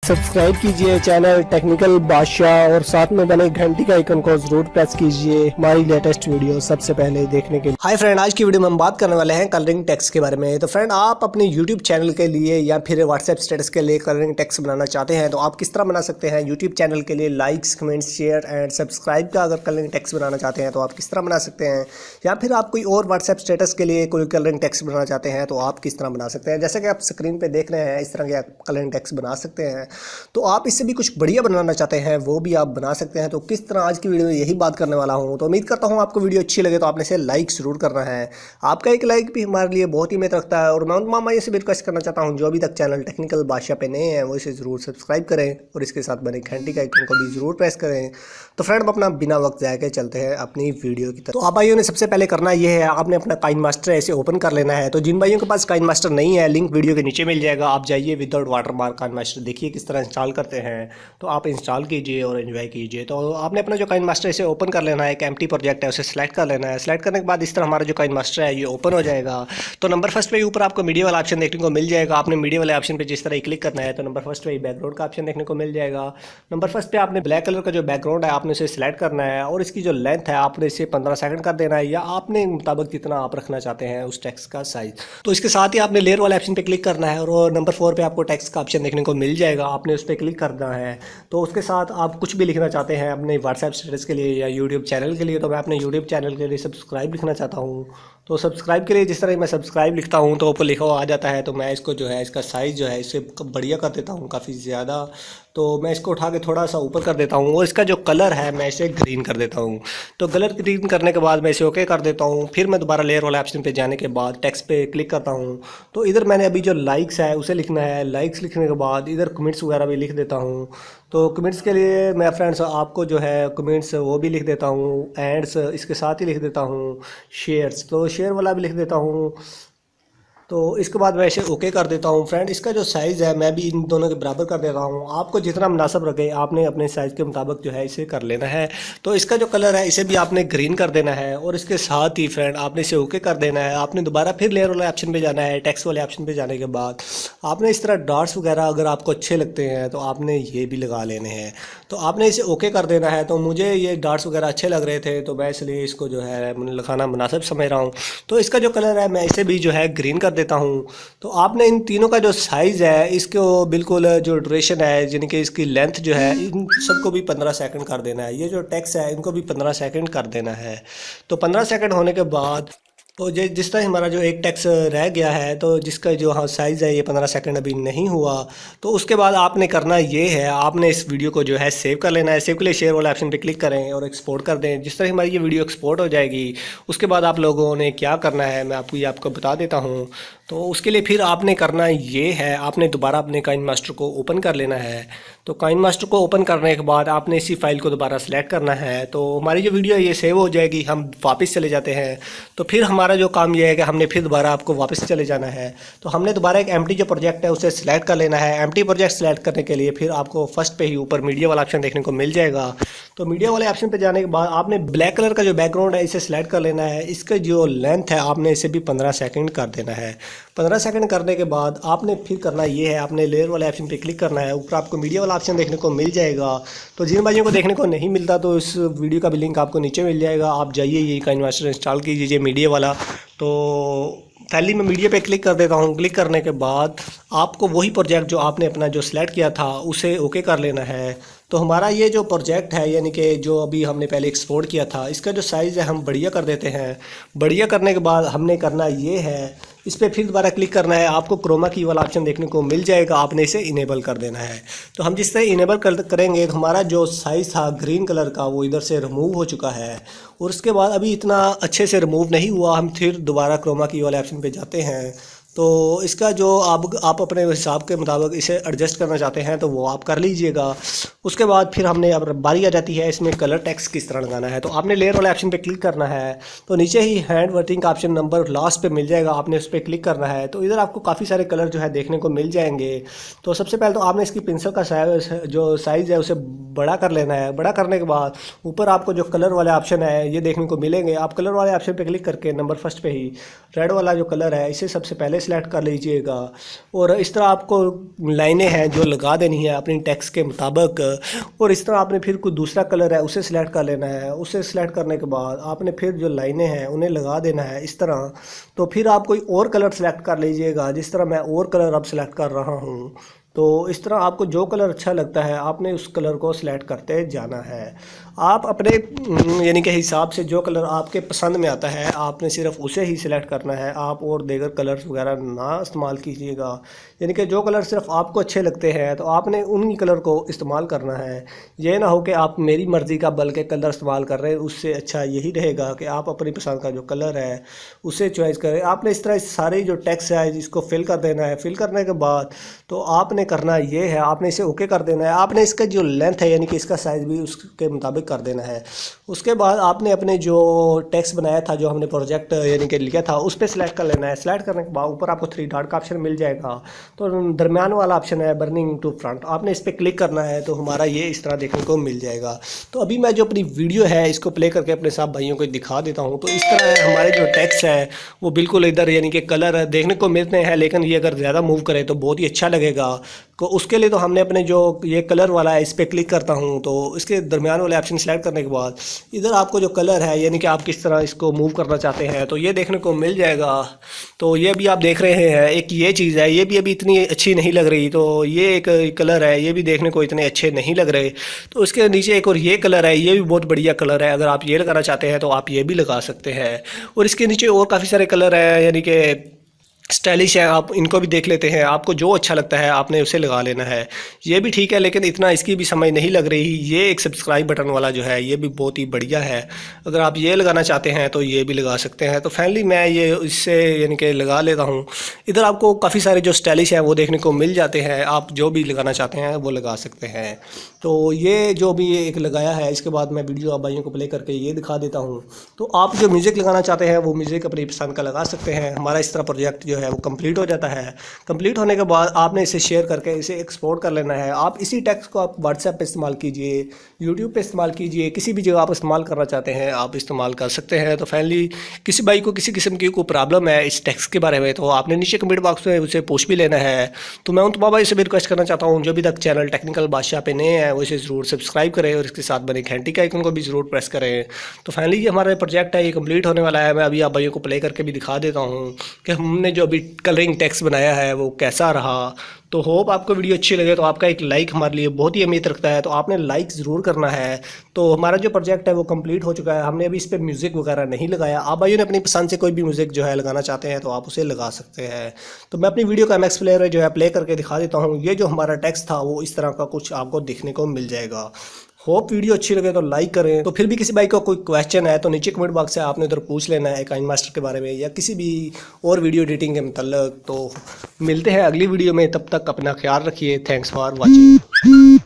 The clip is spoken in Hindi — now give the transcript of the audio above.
सब्सक्राइब कीजिए चैनल टेक्निकल बादशाह और साथ में बने घंटी का आइकन को जरूर प्रेस कीजिए हमारी लेटेस्ट वीडियो सबसे पहले देखने के लिए। हाय फ्रेंड, आज की वीडियो में हम बात करने वाले हैं कलरिंग टेक्स्ट के बारे में। तो फ्रेंड, आप अपने यूट्यूब चैनल के लिए या फिर व्हाट्सएप स्टेटस के लिए कलरिंग टेक्स्ट बनाना चाहते हैं तो आप किस तरह बना सकते हैं। यूट्यूब चैनल के लिए likes, comments, share and subscribe का अगर कलरिंग टेक्स्ट बनाना चाहते हैं तो आप किस तरह बना सकते हैं, या फिर आप कोई और व्हाट्सएप स्टेटस के लिए कोई कलरिंग टेक्स्ट बनाना चाहते हैं तो आप किस तरह बना सकते हैं। जैसे कि आप स्क्रीन पर देख रहे हैं, इस तरह के आप कलरिंग टेक्स्ट बना सकते हैं। तो आप इससे भी कुछ बढ़िया बनाना चाहते हैं वो भी आप बना सकते हैं। तो किस तरह आज की वीडियो में यही बात करने वाला हूं। तो उम्मीद करता हूं आपको वीडियो अच्छी लगे तो आपने इसे लाइक जरूर करना है। आपका एक लाइक भी हमारे लिए बहुत ही अहमियत रखता है। और मैं उन मामा से भी रिक्वेस्ट करना चाहता हूं जो अभी तक चैनल टेक्निकल बादशाह पे नए हैं वो इसे ज़रूर सब्सक्राइब करें और इसके साथ बने घंटी का आइकन को भी ज़रूर प्रेस करें। तो फ्रेंड, हम अपना बिना वक्त जाए के चलते हैं अपनी वीडियो की तरफ। तो आप भाइयों ने सबसे पहले करना ये है, आपने अपना काइनमास्टर ऐसे ओपन कर लेना है। तो जिन भाइयों के पास काइनमास्टर नहीं है, लिंक वीडियो के नीचे मिल जाएगा। आप जाइए विदाउट वाटरमार्क काइनमास्टर देखिए किस तरह इंस्टॉल करते हैं। तो आप इंस्टॉल कीजिए और एंजॉय कीजिए। तो आपने अपना जो काइनमास्टर इसे ओपन कर लेना है। एक एम्प्टी प्रोजेक्ट है उसे सिलेक्ट कर लेना है। सिलेक्ट करने के बाद इस तरह हमारा जो काइनमास्टर है ये ओपन हो जाएगा। तो नंबर फर्स्ट पे ऊपर आपको मीडिया वाला ऑप्शन देखने को मिल जाएगा। आपने मीडिया वाले ऑप्शन पे जिस तरह क्लिक करना है तो नंबर फर्स्ट पे बैकग्राउंड का ऑप्शन देखने को मिल जाएगा। नंबर फर्स्ट पे आपने ब्लैक कलर का जो बैकग्राउंड है आपने उसे सिलेक्ट करना है और इसकी जो लेंथ है आपने इसे 15 सेकंड कर देना है, या आपने मुताबिक जितना आप रखना चाहते हैं उस टेक्स्ट का साइज। तो इसके साथ ही आपने लेयर वाले ऑप्शन पे क्लिक करना है और नंबर 4 पे आपको टेक्स्ट का ऑप्शन देखने को मिल जाएगा। आपने उस पर क्लिक करना है। तो उसके साथ आप कुछ भी लिखना चाहते हैं अपने व्हाट्सएप स्टेटस के लिए या यूट्यूब चैनल के लिए। तो मैं अपने यूट्यूब चैनल के लिए सब्सक्राइब लिखना चाहता हूँ। तो सब्सक्राइब के लिए जिस तरह मैं सब्सक्राइब लिखता हूँ तो ऊपर लिखा हुआ आ जाता है। तो मैं इसको जो है इसका साइज़ जो है इसे बढ़िया कर देता हूँ काफ़ी ज़्यादा। तो मैं इसको उठा के थोड़ा सा ऊपर कर देता हूँ और इसका जो कलर है मैं इसे ग्रीन कर देता हूँ। तो कलर ग्रीन करने के बाद मैं इसे ओके कर देता हूँ। फिर मैं दोबारा लेयर वाले ऑप्शन पे जाने के बाद टेक्स्ट पे क्लिक करता हूँ। तो इधर मैंने अभी जो लाइक्स है उसे लिखना है। लाइक्स लिखने के बाद इधर कमेंट्स वगैरह भी लिख देता हूँ। तो कमेंट्स के लिए मैं फ्रेंड्स आपको जो है कमेंट्स वो भी लिख देता हूँ, एंड्स इसके साथ ही लिख देता हूँ, शेयर्स तो शेयर वाला भी लिख देता हूँ। तो इसके बाद मैं इसे ओके कर देता हूँ। फ्रेंड, इसका जो साइज़ है मैं भी इन दोनों के बराबर कर देता हूँ। आपको जितना मुनासिब रखे आपने अपने साइज़ के मुताबिक जो है इसे कर लेना है। तो इसका जो कलर है इसे भी आपने ग्रीन कर देना है और इसके साथ ही फ्रेंड आपने इसे ओके कर देना है। आपने दोबारा फिर लेयर वाले ऑप्शन पे जाना है। टेक्स्ट वाले ऑप्शन पे जाने के बाद आपने इस तरह डॉट्स वगैरह अगर आपको अच्छे लगते हैं तो आपने ये भी लगा लेने हैं। तो आपने इसे ओके कर देना है। तो मुझे ये डॉट्स वगैरह अच्छे लग रहे थे तो मैं इसलिए इसको जो है लगाना मुनासिब समझ रहा हूँ। तो इसका जो कलर है मैं इसे भी जो है ग्रीन कर देता हूँ। तो आपने इन तीनों का जो साइज़ है इसको बिल्कुल जो ड्यूरेशन है यानी कि इसकी लेंथ जो है इन सबको भी 15 सेकंड कर देना है। ये जो टेक्स्ट है इनको भी 15 सेकंड कर देना है। तो 15 सेकंड होने के बाद तो जिस तरह हमारा जो एक टेक्स्ट रह गया है तो जिसका जो हाँ साइज़ है ये 15 सेकंड अभी नहीं हुआ। तो उसके बाद आपने करना ये है, आपने इस वीडियो को जो है सेव कर लेना है। सेव के लिए शेयर वाले ऑप्शन पे क्लिक करें और एक्सपोर्ट कर दें। जिस तरह हमारी ये वीडियो एक्सपोर्ट हो जाएगी उसके बाद आप लोगों ने क्या करना है मैं आपको बता देता हूँ। तो उसके लिए फिर आपने करना ये है, आपने दोबारा अपने काइनमास्टर को ओपन कर लेना है। तो काइनमास्टर को ओपन करने के बाद आपने इसी फाइल को दोबारा सेलेक्ट करना है। तो हमारी जो वीडियो है ये सेव हो जाएगी। हम वापस चले जाते हैं। तो फिर हमारा जो काम ये है कि हमने फिर दोबारा आपको वापस चले जाना है। तो हमने दोबारा एक एम्प्टी जो प्रोजेक्ट है उसे सिलेक्ट कर लेना है। एम्प्टी प्रोजेक्ट सेलेक्ट करने के लिए फिर आपको फर्स्ट पे ही ऊपर मीडिया वाला ऑप्शन देखने को मिल जाएगा। तो मीडिया वाले ऑप्शन पे जाने के बाद आपने ब्लैक कलर का जो बैकग्राउंड है इसे सिलेक्ट कर लेना है। इसका जो लेंथ है आपने इसे भी 15 सेकंड कर देना है। 15 सेकंड करने के बाद आपने फिर करना ये है, आपने लेयर वाले ऑप्शन पे क्लिक करना है। ऊपर आपको मीडिया वाला ऑप्शन देखने को मिल जाएगा। तो जिन भाइयों को देखने को नहीं मिलता तो इस वीडियो का भी लिंक आपको नीचे मिल जाएगा। आप जाइए ये काइनमास्टर इंस्टॉल कीजिए मीडिया वाला। तो पहले मैं मीडिया पे क्लिक कर देता हूँ। क्लिक करने के बाद आपको वही प्रोजेक्ट जो आपने अपना जो सिलेक्ट किया था उसे ओके कर लेना है। तो हमारा ये जो प्रोजेक्ट है यानी कि जो अभी हमने पहले एक्सपोर्ट किया था इसका जो साइज़ है हम बढ़िया कर देते हैं। बढ़िया करने के बाद हमने करना ये है, इस पर फिर दोबारा क्लिक करना है। आपको क्रोमा की वाला ऑप्शन देखने को मिल जाएगा। आपने इसे इनेबल कर देना है। तो हम जिस तरह इनेबल करेंगे तो हमारा जो साइज़ था ग्रीन कलर का वो इधर से रिमूव हो चुका है। और उसके बाद अभी इतना अच्छे से रिमूव नहीं हुआ। हम फिर दोबारा क्रोमा की वाले ऑप्शन पे जाते हैं। तो इसका जो आप अपने हिसाब के मुताबिक इसे एडजस्ट करना चाहते हैं तो वो आप कर लीजिएगा। उसके बाद फिर हमने अब बारी आ जाती है इसमें कलर टेक्स्ट किस तरह लगाना है। तो आपने लेयर वाले ऑप्शन पे क्लिक करना है, तो नीचे ही हैंड वर्टिंग का ऑप्शन नंबर लास्ट पे मिल जाएगा, आपने उस पर क्लिक करना है। तो इधर आपको काफ़ी सारे कलर जो है देखने को मिल जाएंगे। तो सबसे पहले तो आपने इसकी पेंसिल का साइज़ है उसे बड़ा कर लेना है। बड़ा करने के बाद ऊपर आपको जो कलर वाले ऑप्शन है ये देखने को मिलेंगे। आप कलर वाले ऑप्शन पे क्लिक करके नंबर फर्स्ट पे ही रेड वाला जो कलर है इसे सबसे पहले सिलेक्ट कर लीजिएगा। और इस तरह आपको लाइनें हैं जो लगा देनी है अपनी टेक्स्ट के मुताबिक। और इस तरह आपने फिर कोई दूसरा कलर है उसे सिलेक्ट कर लेना है। उसे सिलेक्ट करने के बाद आपने फिर जो लाइनें हैं उन्हें लगा देना है इस तरह। तो फिर आप कोई और कलर सेलेक्ट कर लीजिएगा, जिस तरह मैं और कलर अब सेलेक्ट कर रहा हूँ। तो इस तरह आपको जो कलर अच्छा लगता है आपने उस कलर को सिलेक्ट करते जाना है। आप अपने यानी कि हिसाब से जो कलर आपके पसंद में आता है आपने सिर्फ उसे ही सिलेक्ट करना है। आप और दीगर कलर्स वगैरह ना इस्तेमाल कीजिएगा। यानी कि जो कलर सिर्फ आपको अच्छे लगते हैं तो आपने उन्हीं कलर को इस्तेमाल करना है। ये ना हो कि आप मेरी मर्ज़ी का बल्कि कलर इस्तेमाल कर रहे हैं। उससे अच्छा यही रहेगा कि आप अपनी पसंद का जो कलर है उसे चॉइस करें। आपने इस तरह सारे जो टेक्स्ट है इसको फिल कर देना है। फिल करने के बाद तो आपने करना ये है, आपने इसे ओके कर देना है। आपने इसका जो लेंथ है यानी कि इसका साइज़ भी उसके मुताबिक कर देना है। उसके बाद आपने अपने जो टेक्स्ट बनाया था, जो हमने प्रोजेक्ट यानी कि लिखा था, उस पर सिलेक्ट कर लेना है। सिलेक्ट करने के बाद ऊपर आपको 3 डॉट का ऑप्शन मिल जाएगा। तो दरमियान वाला ऑप्शन है बर्निंग टू फ्रंट, आपने इस पर क्लिक करना है। तो हमारा ये इस तरह देखने को मिल जाएगा। तो अभी मैं जो अपनी वीडियो है इसको प्ले करके अपने साथ भाइयों को दिखा देता हूँ। तो इस तरह हमारे जो टेक्स्ट है वो बिल्कुल इधर यानी कि कलर देखने को मिलते हैं, लेकिन ये अगर ज़्यादा मूव करे तो बहुत ही अच्छा लगेगा। तो उसके लिए तो हमने अपने जो ये कलर वाला है इस पर क्लिक करता हूँ। तो इसके दरमियान वाले ऑप्शन सेलेक्ट करने के बाद इधर आपको जो कलर है यानी कि आप किस तरह इसको मूव करना चाहते हैं तो ये देखने को मिल जाएगा। तो ये भी आप देख रहे हैं, एक ये चीज़ है, ये भी अभी इतनी अच्छी नहीं लग रही। तो ये एक कलर है, ये भी देखने को इतने अच्छे नहीं लग रहे। तो इसके नीचे एक और ये कलर है, ये भी बहुत बढ़िया कलर है। अगर आप ये लगाना चाहते हैं तो आप ये भी लगा सकते हैं। और इसके नीचे और काफ़ी सारे कलर हैं यानी कि स्टाइलिश है, आप इनको भी देख लेते हैं। आपको जो अच्छा लगता है आपने उसे लगा लेना है। ये भी ठीक है, लेकिन इतना इसकी भी समझ नहीं लग रही। ये एक सब्सक्राइब बटन वाला जो है ये भी बहुत ही बढ़िया है। अगर आप ये लगाना चाहते हैं तो ये भी लगा सकते हैं। तो फाइनली मैं ये इससे यानी कि लगा लेता हूँ। इधर आपको काफ़ी सारे जो स्टाइलिश हैं वो देखने को मिल जाते हैं। आप जो भी लगाना चाहते हैं वो लगा सकते हैं। तो ये जो भी एक लगाया है, इसके बाद मैं वीडियो आप भाइयों को प्ले करके ये दिखा देता हूँ। तो आप जो म्यूज़िक लगाना चाहते हैं वो म्यूज़िक अपनी पसंद का लगा सकते हैं। हमारा इस तरह प्रोजेक्ट जो है वो कंप्लीट हो जाता है। कंप्लीट होने के बाद आपने इसे शेयर करके इसे एक्सपोर्ट कर लेना है। आप इसी टेक्स्ट को आप व्हाट्सएप पे इस्तेमाल कीजिए, यूट्यूब पे इस्तेमाल कीजिए, किसी भी जगह आप इस्तेमाल करना चाहते हैं आप इस्तेमाल कर सकते हैं। तो फाइनली किसी भाई को किसी किस्म की कोई प्रॉब्लम है इस टेक्स्ट के बारे में तो आपने नीचे कमेंट बॉक्स में उसे पूछ भी लेना है। तो मैं उन तमाम भाई से भी रिक्वेस्ट करना चाहता हूँ जो भी तक चैनल टेक्निकल बादशाह पे नए हैं वो इसे ज़रूर सब्सक्राइब करें और इसके साथ बने घंटी का आइकन को भी ज़रूर प्रेस करें। तो फाइनली ये हमारा प्रोजेक्ट है ये कंप्लीट होने वाला है। मैं अभी आप भाइयों को प्ले करके भी दिखा देता हूँ कि हमने जो अभी कलरिंग टेक्स्ट बनाया है वो कैसा रहा। तो होप आपको वीडियो अच्छी लगे। तो आपका एक लाइक हमारे लिए बहुत ही अहमियत रखता है, तो आपने लाइक ज़रूर करना है। तो हमारा जो प्रोजेक्ट है वो कंप्लीट हो चुका है। हमने अभी इस पर म्यूज़िक वगैरह नहीं लगाया। आप भाइयों ने अपनी पसंद से कोई भी म्यूज़िक जो है लगाना चाहते हैं तो आप उसे लगा सकते हैं। तो मैं अपनी वीडियो का एमएक्स प्लेयर जो है प्ले करके दिखा देता हूँ। ये जो हमारा टेक्स्ट था वो इस तरह का कुछ आपको दिखने को मिल जाएगा। होप वीडियो अच्छी लगे तो लाइक करें। तो फिर भी किसी भाई को कोई क्वेश्चन है तो नीचे कमेंट बॉक्स से आपने उधर पूछ लेना है काइनमास्टर के बारे में या किसी भी और वीडियो एडिटिंग के मतलब। तो मिलते हैं अगली वीडियो में, तब तक अपना ख्याल रखिए। Thanks for watching.